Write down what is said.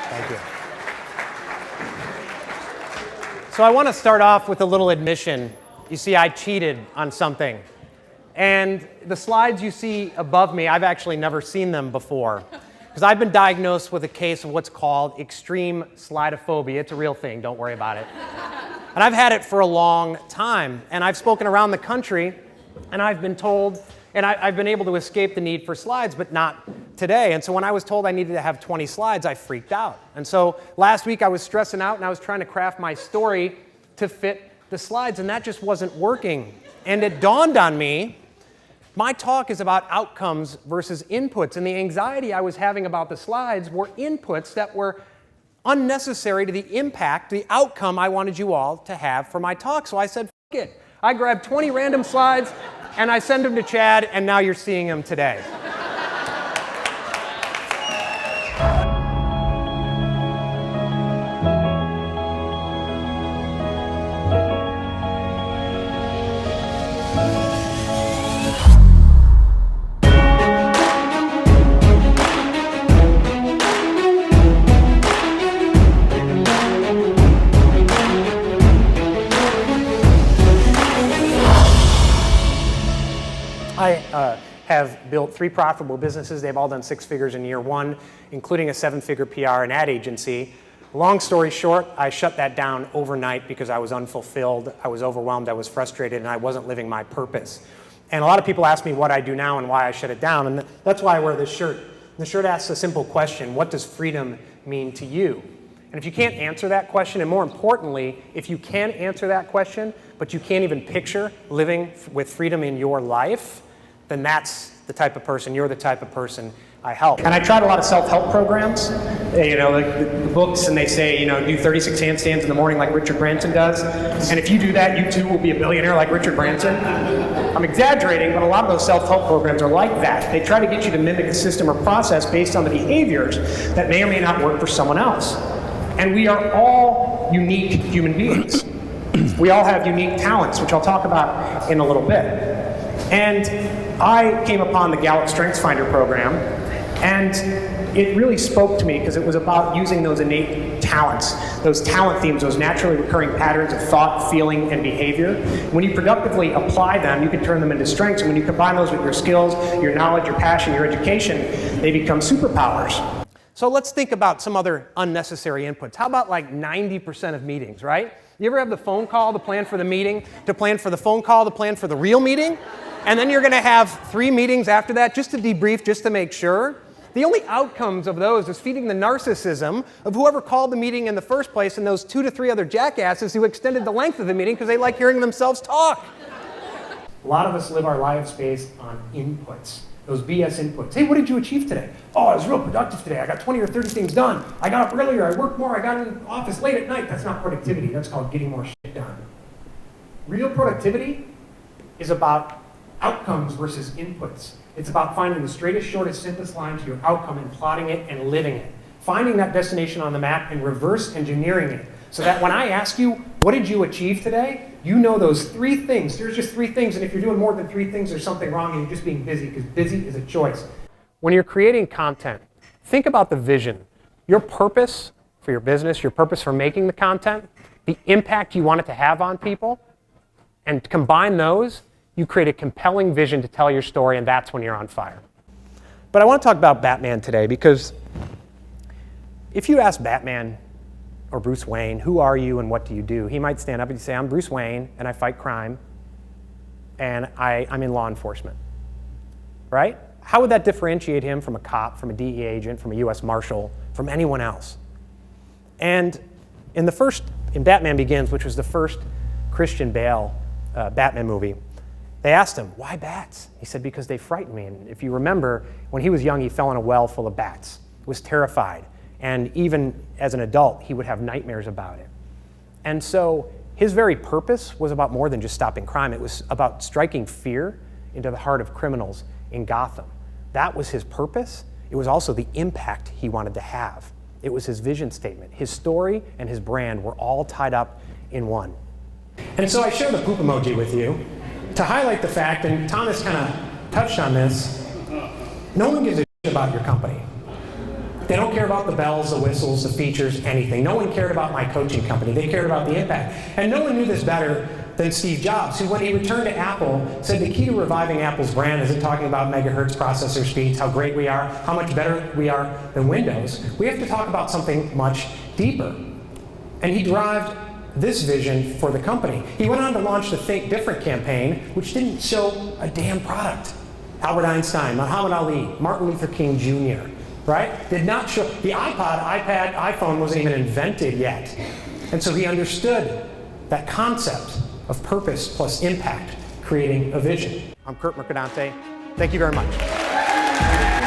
Thank you. So I want to start off with a little admission. You see, I cheated on something. And the slides you see above me, I've actually never seen them before. Because I've been diagnosed with a case of what's called extreme slidophobia. It's a real thing, don't worry about it. And I've had it for a long time. And I've spoken around the country, and I've been told, and I've been able to escape the need for slides, but not today. And so when I was told I needed to have 20 slides, I freaked out. And so last week I was stressing out, and I was trying to craft my story to fit the slides, and that just wasn't working. And it dawned on me, my talk is about outcomes versus inputs, and the anxiety I was having about the slides were inputs that were unnecessary to the impact, the outcome I wanted you all to have for my talk. So I said, F it. I grabbed 20 random slides, and I sent them to Chad, and now you're seeing them today. I have built 3 profitable businesses. They've all done 6 figures in year 1, including a 7-figure PR and ad agency. Long story short, I shut that down overnight because I was unfulfilled, I was overwhelmed, I was frustrated, and I wasn't living my purpose. And a lot of people ask me what I do now and why I shut it down, and that's why I wear this shirt. The shirt asks a simple question: what does freedom mean to you? And if you can't answer that question, and more importantly, if you can answer that question, but you can't even picture living with freedom in your life, then that's the type of person, you're the type of person I help. And I tried a lot of self-help programs, like the books, and they say, do 36 handstands in the morning like Richard Branson does. And if you do that, you too will be a billionaire like Richard Branson. I'm exaggerating, but a lot of those self-help programs are like that. They try to get you to mimic a system or process based on the behaviors that may or may not work for someone else. And we are all unique human beings. We all have unique talents, which I'll talk about in a little bit. And I came upon the Gallup StrengthsFinder program, and it really spoke to me because it was about using those innate talents, those talent themes, those naturally recurring patterns of thought, feeling, and behavior. When you productively apply them, you can turn them into strengths, and when you combine those with your skills, your knowledge, your passion, your education, they become superpowers. So let's think about some other unnecessary inputs. How about like 90% of meetings, right? You ever have the phone call to plan for the meeting, to plan for the phone call, to plan for the real meeting? And then you're going to have 3 meetings after that just to debrief, just to make sure. The only outcomes of those is feeding the narcissism of whoever called the meeting in the first place and those 2 to 3 other jackasses who extended the length of the meeting because they like hearing themselves talk. A lot of us live our lives based on inputs, those BS inputs. Hey, what did you achieve today? Oh, I was real productive today. I got 20 or 30 things done. I got up earlier. I worked more. I got in the office late at night. That's not productivity. That's called getting more shit done. Real productivity is about outcomes versus inputs. It's about finding the straightest, shortest, simplest line to your outcome and plotting it and living it. Finding that destination on the map and reverse engineering it so that when I ask you, what did you achieve today? You know those 3 things. There's just 3 things, and if you're doing more than 3 things, there's something wrong and you're just being busy, because busy is a choice. When you're creating content, think about the vision. Your purpose for your business, your purpose for making the content, the impact you want it to have on people, and combine those, you create a compelling vision to tell your story, and that's when you're on fire. But I want to talk about Batman today, because if you ask Batman or Bruce Wayne, who are you and what do you do? He might stand up and say, I'm Bruce Wayne, and I fight crime, and I'm in law enforcement, right? How would that differentiate him from a cop, from a DEA agent, from a US Marshal, from anyone else? And in Batman Begins, which was the first Christian Bale Batman movie, they asked him, why bats? He said, because they frighten me. And if you remember, when he was young, he fell in a well full of bats, was terrified. And even as an adult, he would have nightmares about it. And so his very purpose was about more than just stopping crime. It was about striking fear into the heart of criminals in Gotham. That was his purpose. It was also the impact he wanted to have. It was his vision statement. His story and his brand were all tied up in one. And so I share the poop emoji with you to highlight the fact, and Thomas kind of touched on this, no one gives a shit about your company. They don't care about the bells, the whistles, the features, anything. No one cared about my coaching company. They cared about the impact. And no one knew this better than Steve Jobs, who, when he returned to Apple, said the key to reviving Apple's brand isn't talking about megahertz processor speeds, how great we are, how much better we are than Windows. We have to talk about something much deeper. And he derived this vision for the company. He went on to launch the Think Different campaign, which didn't show a damn product. Albert Einstein, Muhammad Ali, Martin Luther King Jr., right? Did not show, the iPod, iPad, iPhone wasn't even invented yet. And so he understood that concept of purpose plus impact, creating a vision. I'm Curt Mercadante. Thank you very much.